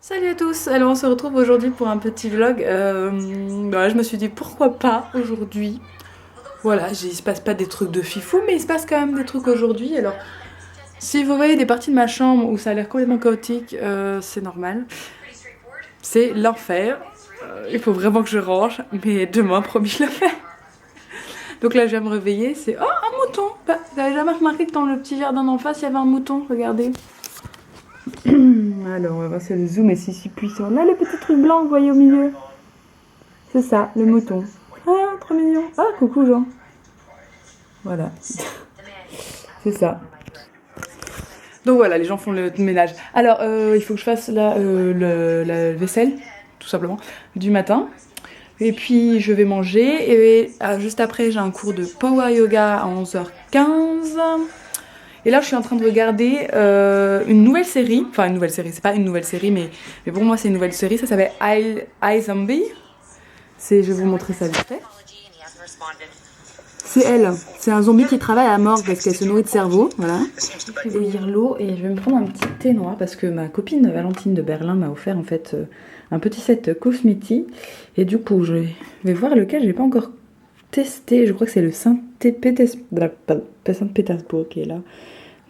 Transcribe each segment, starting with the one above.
Salut à tous, alors on se retrouve aujourd'hui pour un petit vlog. Je me suis dit pourquoi pas aujourd'hui. Voilà, il se passe pas des trucs de fifou, mais il se passe quand même des trucs aujourd'hui. Alors, si vous voyez des parties de ma chambre où ça a l'air complètement chaotique, c'est normal. C'est l'enfer. Il faut vraiment que je range, mais demain, promis, je le fais. Donc là, je viens me réveiller, c'est... Oh, un mouton! Bah, vous avez jamais remarqué que dans le petit jardin d'en face, il y avait un mouton, regardez. Alors, on va voir si le zoom est si puissant. Là, le petit truc blanc, vous voyez au milieu. C'est ça, le mouton. Ah, trop mignon. Ah, coucou Jean. Voilà. C'est ça. Donc voilà, les gens font le ménage. Alors, il faut que je fasse la vaisselle, tout simplement, du matin. Et puis, je vais manger. Et juste après, j'ai un cours de power yoga à 11h15. Et là, je suis en train de regarder une nouvelle série. Enfin, une nouvelle série, c'est pas une nouvelle série, mais pour moi, c'est une nouvelle série. Ça s'appelle iZombie. Je vais vous montrer ça vite fait. C'est elle. C'est un zombie qui travaille à mort parce qu'elle se nourrit de cerveau. Voilà. Je vais bouillir l'eau et je vais me prendre un petit thé noir parce que ma copine Valentine de Berlin m'a offert en fait un petit set cosmétique. Et du coup, je vais voir lequel je n'ai pas encore testé. Je crois que c'est le Saint-Pétersbourg qui est là.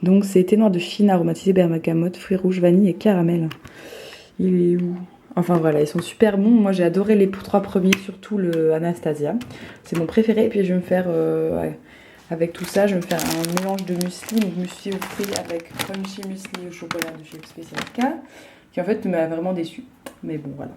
Donc c'est thé noir de Chine aromatisé bergamote, fruits rouges, vanille et caramel. Il est où? Enfin voilà, ils sont super bons. Moi j'ai adoré les 3 premiers, surtout le Anastasia. C'est mon préféré. Et puis je vais me faire, avec tout ça, je vais me faire un mélange de muesli. Donc muesli aux fruits avec crunchy muesli au chocolat de chez Special K. Qui en fait m'a vraiment déçu. Mais bon voilà.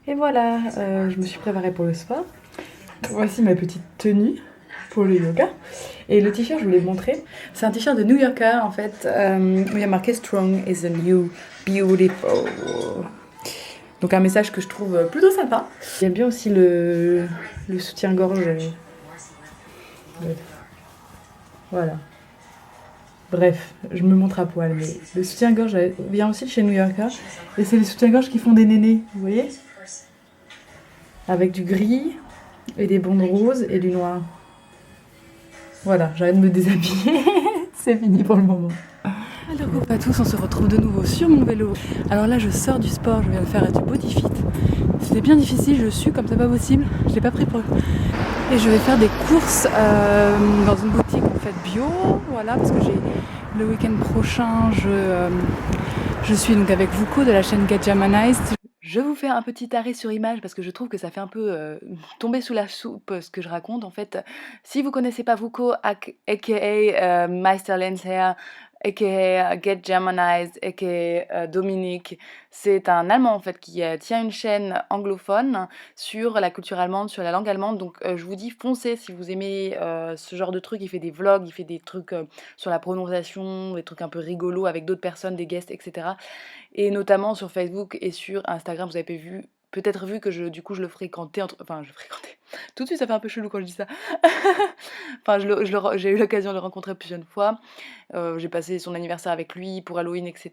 Et voilà, je me suis préparée pour le sport. Voici ma petite tenue pour le yoga. Et le t-shirt, je vous l'ai montré. C'est un t-shirt de New Yorker en fait. Où il y a marqué Strong is the new beautiful. Donc un message que je trouve plutôt sympa. J'aime bien aussi le soutien-gorge. Voilà. Bref, je me montre à poil, mais le soutien-gorge vient aussi de chez New Yorker. Et c'est les soutiens-gorge qui font des nénés, vous voyez? Avec du gris et des bandes roses et du noir. Voilà, j'arrête de me déshabiller. C'est fini pour le moment. Alors coucou à tous, on se retrouve de nouveau sur mon vélo. Alors là je sors du sport, je viens de faire du body fit. C'était bien difficile, je suis comme c'est pas possible. Je l'ai pas pris pour... Et je vais faire des courses dans une boutique en fait bio. Voilà, parce que j'ai le week-end prochain, je suis donc avec Vuko de la chaîne Get Germanized. Je vous fais un petit arrêt sur image parce que je trouve que ça fait un peu tomber sous la soupe ce que je raconte. En fait, si vous connaissez pas Vuko, aka Meister Lensherr, aka Get Germanized, aka Dominique, c'est un Allemand en fait qui tient une chaîne anglophone sur la culture allemande, sur la langue allemande. Donc je vous dis foncez si vous aimez ce genre de trucs. Il fait des vlogs, il fait des trucs sur la prononciation, des trucs un peu rigolos avec d'autres personnes, des guests, etc. Et notamment sur Facebook et sur Instagram, vous avez peut-être vu que je le fréquentais, tout de suite ça fait un peu chelou quand je dis ça. Enfin, j'ai eu l'occasion de le rencontrer plusieurs fois. J'ai passé son anniversaire avec lui pour Halloween, etc.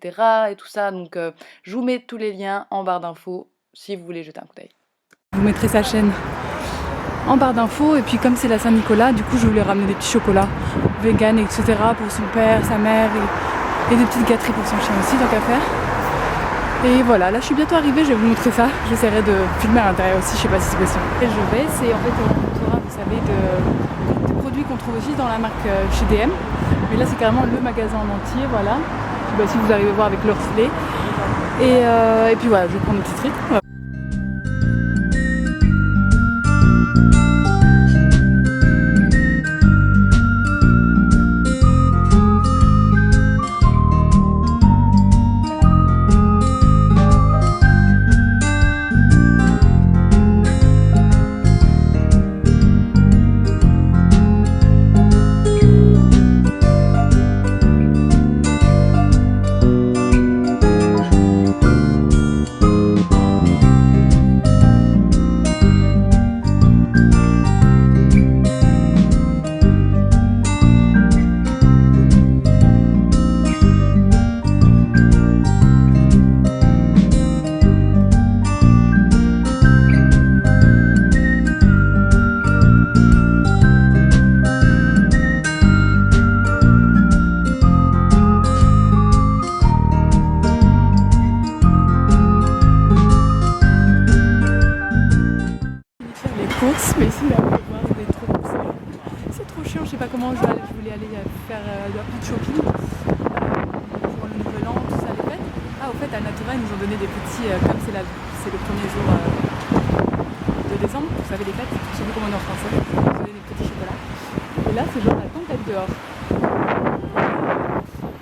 et tout ça. Donc je vous mets tous les liens en barre d'infos si vous voulez jeter un coup d'œil. Je vous mettrai sa chaîne en barre d'infos. Et puis comme c'est la Saint-Nicolas, du coup je voulais ramener des petits chocolats vegan, etc. pour son père, sa mère et des petites gâteries pour son chien aussi, tant qu'à faire. Et voilà, là je suis bientôt arrivée, je vais vous montrer ça. J'essaierai de filmer à l'intérieur aussi, je sais pas si c'est possible. Et c'est en fait un comptoir, vous savez, de produits qu'on trouve aussi dans la marque chez DM. Mais là c'est carrément le magasin en entier, voilà. Puis, si vous arrivez à voir avec leur reflet. Et puis voilà, je vais prendre une petite frite. comment je voulais aller faire un peu de shopping pour le nouvel an, tout ça, les fêtes. Ah, au fait, à Natura, ils nous ont donné des petits, comme c'est le premier jour de décembre, vous savez, les fêtes, je sais plus comment on dit en français, ils nous ont donné des petits chocolats. Et là, c'est genre la tempête dehors.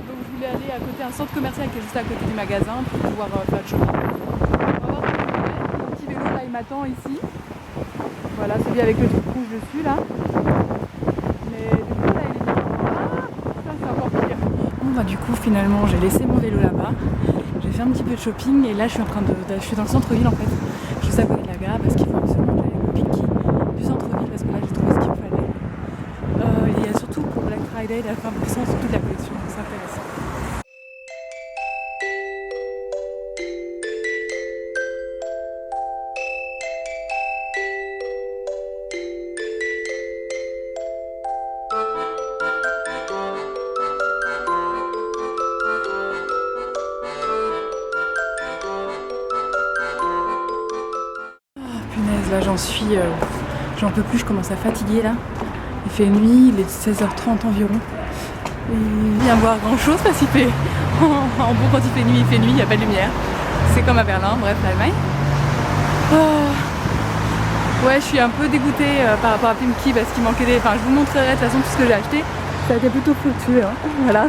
Donc je voulais aller à côté, un centre commercial qui est juste à côté du magasin pour pouvoir faire le shopping. On va voir mon petit vélo là, il m'attend ici. Voilà, celui avec le truc rouge dessus là. Mais du coup là, il est bien. Ah, ça c'est encore pire. Bon bah du coup finalement j'ai laissé mon vélo là-bas. J'ai fait un petit peu de shopping et là je suis dans le centre-ville en fait. Juste à côté de la gare parce qu'il faut absolument que j'aille au Pinky du centre-ville parce que là j'ai trouvé ce qu'il me fallait. Il y a surtout pour Black Friday la 20% sur toute la collection, donc c'est intéressant. Punaise, là j'en peux plus, je commence à fatiguer là. Il fait nuit, il est 16h30 environ. Et il vient voir grand chose parce qu'il fait, en bon quand il fait nuit, il n'y a pas de lumière. C'est comme à Berlin, bref, l'Allemagne. Ouais, je suis un peu dégoûtée par rapport à Pimki parce qu'il manquait des... Enfin, je vous montrerai de toute façon tout ce que j'ai acheté. Ça a été plutôt fructueux, hein. Voilà.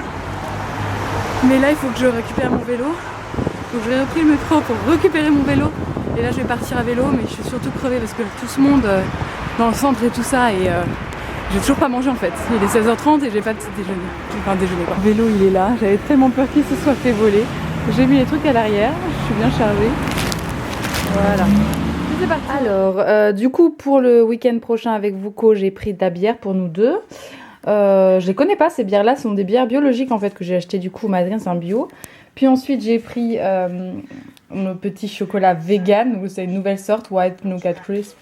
Mais là, il faut que je récupère mon vélo. Donc j'ai repris le métro pour récupérer mon vélo. Et là, je vais partir à vélo, mais je suis surtout crevée parce que tout ce monde dans le centre et tout ça, et j'ai toujours pas mangé en fait. Il est 16h30 et j'ai pas de petit déjeuner. Enfin, déjeuner quoi. Le vélo, il est là. J'avais tellement peur qu'il se soit fait voler. J'ai mis les trucs à l'arrière. Je suis bien chargée. Voilà. C'est parti. Alors, du coup, pour le week-end prochain avec Vuko, j'ai pris de la bière pour nous deux. Je les connais pas, ces bières-là. Ce sont des bières biologiques en fait que j'ai acheté du coup au magasin, c'est un bio. Puis ensuite, j'ai pris mon petit chocolat vegan, où c'est une nouvelle sorte, White Nougat Crisp.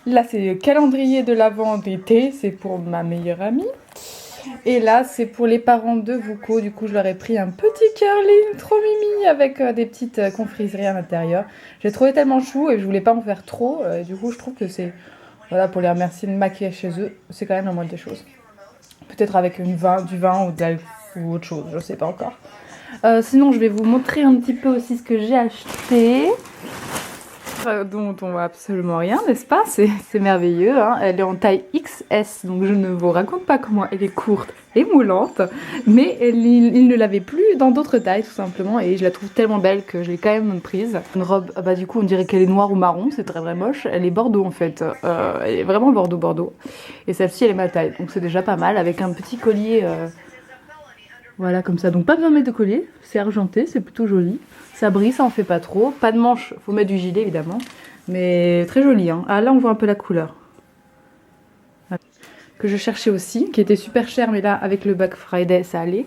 Là, c'est le calendrier de l'Avent d'été, c'est pour ma meilleure amie. Et là, c'est pour les parents de Vuko. Du coup, je leur ai pris un petit curling trop mimi avec des petites confiseries à l'intérieur. J'ai trouvé tellement chou et je voulais pas en faire trop. Du coup, je trouve que c'est, voilà, pour les remercier de maquiller chez eux, c'est quand même la moindre des choses. Peut-être avec du vin ou autre chose, je sais pas encore. Sinon, je vais vous montrer un petit peu aussi ce que j'ai acheté. Dont on voit absolument rien, n'est-ce pas? C'est merveilleux, hein. Elle est en taille XS, donc je ne vous raconte pas comment elle est courte et moulante, mais il ne l'avait plus dans d'autres tailles tout simplement, et je la trouve tellement belle que je l'ai quand même prise. Une robe, bah du coup on dirait qu'elle est noire ou marron, c'est très moche. Elle est bordeaux en fait, elle est vraiment bordeaux, et celle-ci elle est ma taille, donc c'est déjà pas mal, avec un petit collier. Voilà, comme ça. Donc pas besoin de mettre de collier, c'est argenté, c'est plutôt joli. Ça brille, ça en fait pas trop. Pas de manche, faut mettre du gilet évidemment. Mais très joli, hein. Ah là on voit un peu la couleur. Que je cherchais aussi, qui était super cher, mais là avec le Black Friday ça allait.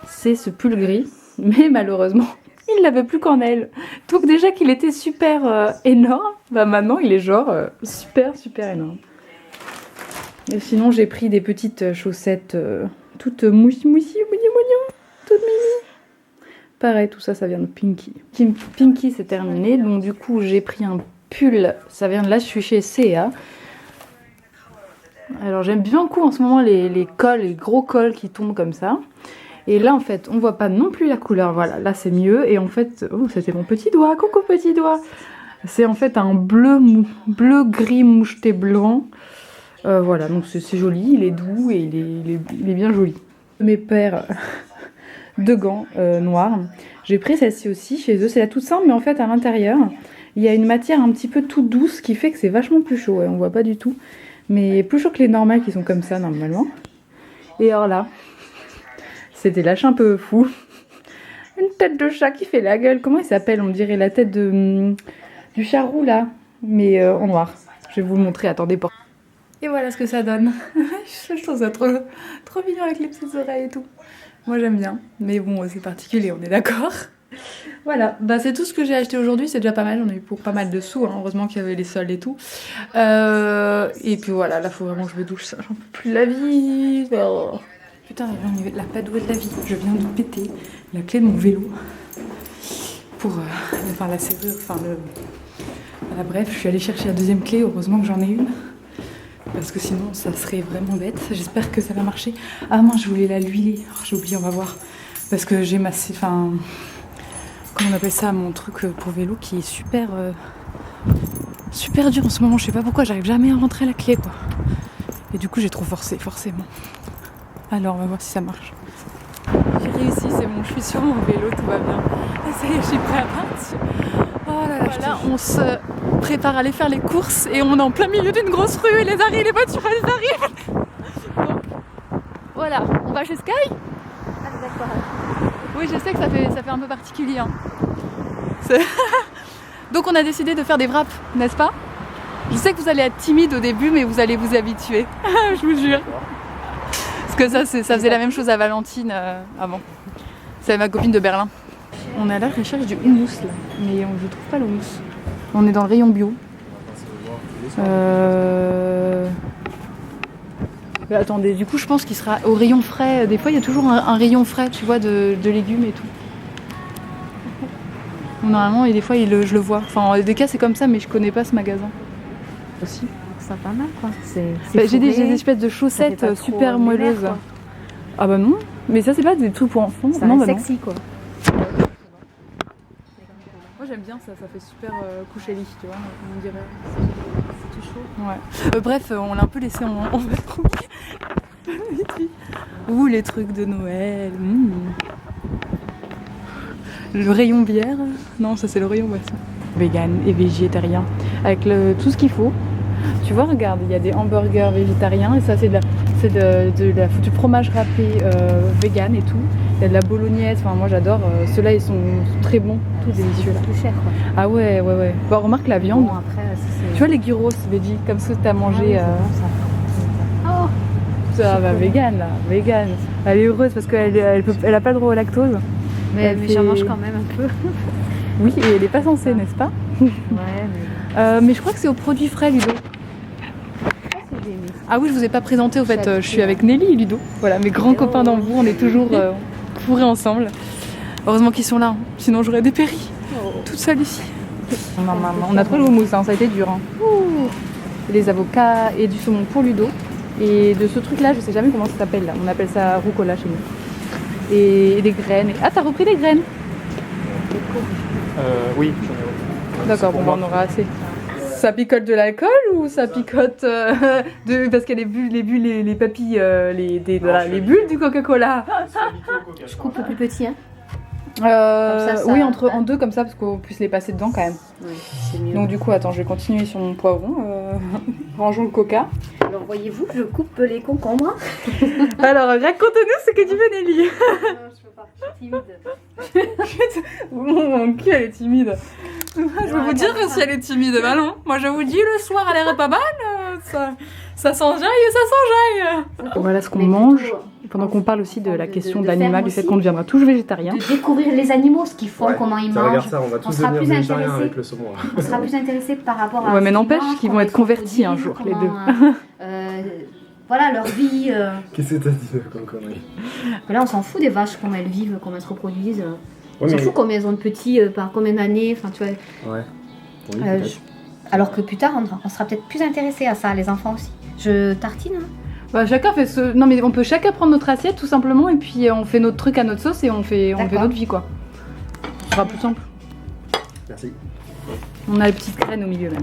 C'est ce pull gris, mais malheureusement il l'avait plus qu'en elle. Donc déjà qu'il était super énorme, bah maintenant il est genre super énorme. Et sinon j'ai pris des petites chaussettes toutes moussi, toutes mimi. Pareil, tout ça, ça vient de Pinky. Pinky, c'est terminé. Donc du coup, j'ai pris un pull. Ça vient de là, je suis chez C&A. Alors j'aime bien beaucoup en ce moment les cols, les gros cols qui tombent comme ça. Et là, en fait, on voit pas non plus la couleur. Voilà, là c'est mieux. Et en fait, oh, c'était mon petit doigt. Coucou petit doigt. C'est en fait un bleu gris moucheté blanc. Voilà, donc c'est joli, il est doux et il est bien joli. Mes paires de gants noirs. J'ai pris celle-ci aussi chez eux, c'est la toute simple, mais en fait à l'intérieur, il y a une matière un petit peu toute douce qui fait que c'est vachement plus chaud, on voit pas du tout. Mais plus chaud que les normales qui sont comme ça normalement. Et alors là, c'était lâche un peu fou. Une tête de chat qui fait la gueule, comment il s'appelle? On dirait la tête du charroux là, mais en noir. Je vais vous le montrer, attendez pas. Et voilà ce que ça donne. Je trouve ça trop mignon avec les petites oreilles et tout. Moi j'aime bien, mais bon c'est particulier, on est d'accord. Voilà, bah c'est tout ce que j'ai acheté aujourd'hui, c'est déjà pas mal, on a eu pour pas mal de sous, hein. Heureusement qu'il y avait les soldes et tout. Et puis voilà, là faut vraiment que je me douche, ça, j'en peux plus de la vie. Oh. Putain, la padouée de la vie, je viens de péter la clé de mon vélo. Pour la serrure, bref, je suis allée chercher la deuxième clé, heureusement que j'en ai une. Parce que sinon ça serait vraiment bête. J'espère que ça va marcher. Ah mince, je voulais la l'huiler. Oh, j'ai oublié, on va voir. Parce que j'ai ma... Enfin... Comment on appelle ça, mon truc pour vélo qui est super... super dur en ce moment. Je sais pas pourquoi, j'arrive jamais à rentrer la clé quoi. Et du coup j'ai trop forcé, forcément. Alors on va voir si ça marche. J'ai réussi, c'est bon, je suis sur mon vélo, tout va bien. Ah, ça y est, je suis prête à partir. Oh là là, voilà, on se prépare à aller faire les courses et on est en plein milieu d'une grosse rue et les voitures, elles arrivent. Donc, voilà, on va chez Sky. Ah d'accord. Oui, je sais que ça fait un peu particulier. Hein. Donc on a décidé de faire des wraps, n'est-ce pas? Je sais que vous allez être timide au début, mais vous allez vous habituer, je vous jure. Parce que ça faisait la même chose à Valentine avant. C'est ma copine de Berlin. On est à la recherche du houmous là, mais je trouve pas le houmous. On est dans le rayon bio. Attendez, du coup je pense qu'il sera au rayon frais. Des fois il y a toujours un rayon frais, tu vois, de légumes et tout. Normalement, et des fois je le vois. Enfin, des cas c'est comme ça, mais je connais pas ce magasin. Aussi. Ça pas mal quoi. J'ai des espèces de chaussettes super moelleuses. Ah bah non, mais ça c'est pas des trucs pour enfants. Ça non, bah sexy quoi. Moi j'aime bien ça fait super coucher lit, tu vois, on dirait. C'est tout chaud. Ouais. Bref, on l'a un peu laissé en verre. Ouh, les trucs de Noël. Le rayon bière. Non, ça c'est le rayon boisson. Vegan et végétarien. Avec tout ce qu'il faut. Tu vois, regarde, il y a des hamburgers végétariens et ça c'est du fromage râpé vegan et tout. Il y a de la bolognaise, enfin moi j'adore. Ceux-là ils sont très bons, tout délicieux là. Plus cher quoi. Ah ouais. Bon, remarque la viande. Bon, après, tu vois les gyros veggie, comme ceux que t'as mangé. Ah oui, c'est bon, ça. Ça va vegan là, vegan. Elle est heureuse parce qu'elle a pas le droit au lactose. Mais j'en mange quand même un peu. Oui, et elle est pas censée, n'est-ce pas? Ouais, mais je crois que c'est aux produits frais, Ludo. Ah oui, je vous ai pas présenté au fait, je suis avec Nelly et Ludo. Voilà, mes grands copains d'Hambourg, on est toujours fourrés ensemble. Heureusement qu'ils sont là, hein. Sinon j'aurais dépéri. Toute seule ici. On a trop le houmous, hein. Ça a été dur. Hein. Et les avocats et du saumon pour Ludo. Et de ce truc là, je sais jamais comment ça s'appelle là. On appelle ça rucola chez nous. Et des graines. Ah, t'as repris les graines? Oui, j'en ai repris. D'accord, bon, on aura assez. Ça picote de l'alcool ou ça picote parce qu'elle les papilles, les bulles du Coca-Cola. je coupe le plus petit hein. Ça, oui, en deux comme ça parce qu'on puisse les passer dedans quand même. Oui, c'est mieux. Donc du coup, attends, je vais continuer sur mon poivron. Rangeons le coca. Alors voyez-vous, je coupe les concombres. Alors, raconte-nous ce que tu veux, Nelly. Non, je peux pas, je suis timide. Mon cul, elle est timide. Je vais vous dire si elle est timide. Bah non, moi je vous dis, le soir, elle est pas mal. Ça s'enjaille. Voilà ce qu'on mange. Pendant qu'on parle aussi de la question de l'animal, du fait qu'on deviendra tous végétariens. De découvrir les animaux, ce qu'ils font, comment ils mangent. Regarde ça, on va tous devenir végétariens avec le saumon. On sera plus intéressé par rapport à. Ouais, mais n'empêche qu'ils vont être convertis un jour, les deux. Voilà leur vie. Qu'est-ce que t'as dit comme connerie? Là, on s'en fout des vaches, comment elles vivent, comment elles se reproduisent. Ouais, on s'en fout combien elles ont de petits, par combien d'années, enfin tu vois. Ouais. Oui, alors que plus tard, on sera peut-être plus intéressé à ça, les enfants aussi. Je tartine. Hein. Bah, chacun fait ce. Non, mais on peut chacun prendre notre assiette tout simplement et puis on fait notre truc à notre sauce et on fait notre vie quoi. Ce sera plus simple. Merci. On a les petites graines au milieu même.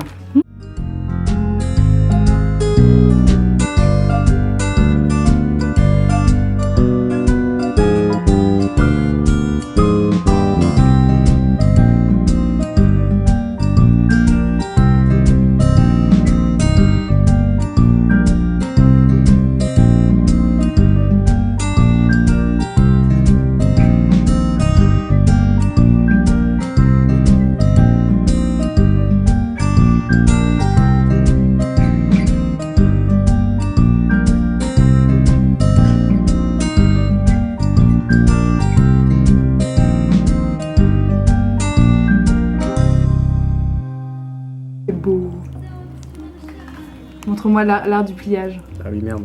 Montre-moi l'art du pliage. Ah oui, merde.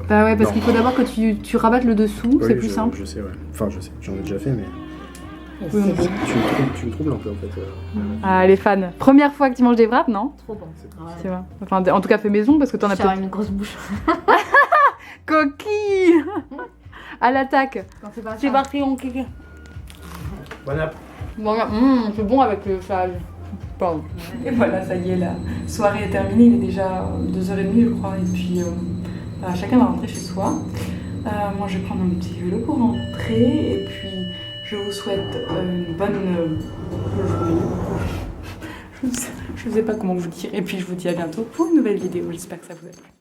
Bah ouais, parce qu'il faut d'abord que tu rabattes le dessous, oui, c'est plus simple. Je sais, ouais. Enfin, je sais, j'en ai déjà fait, mais. Et Oui, c'est mais- Tu me troubles un peu en fait. Ah, les fans. Première fois que tu manges des wraps, non? trop bon. Tu vois. Enfin, en tout cas, fait maison parce que t'en as Sur peut-être. une grosse bouche. Coquille. À l'attaque. C'est pas C'est parti, on clique. Bon app. Bon, c'est bon avec le sage. Pardon. Et voilà, ça y est, la soirée est terminée. Il est déjà 2h30, je crois. Et puis, voilà, chacun va rentrer chez soi. Moi, je vais prendre un petit vélo pour rentrer. Et puis, je vous souhaite une bonne journée. Je ne sais pas comment vous dire. Et puis, je vous dis à bientôt pour une nouvelle vidéo. J'espère que ça vous a plu.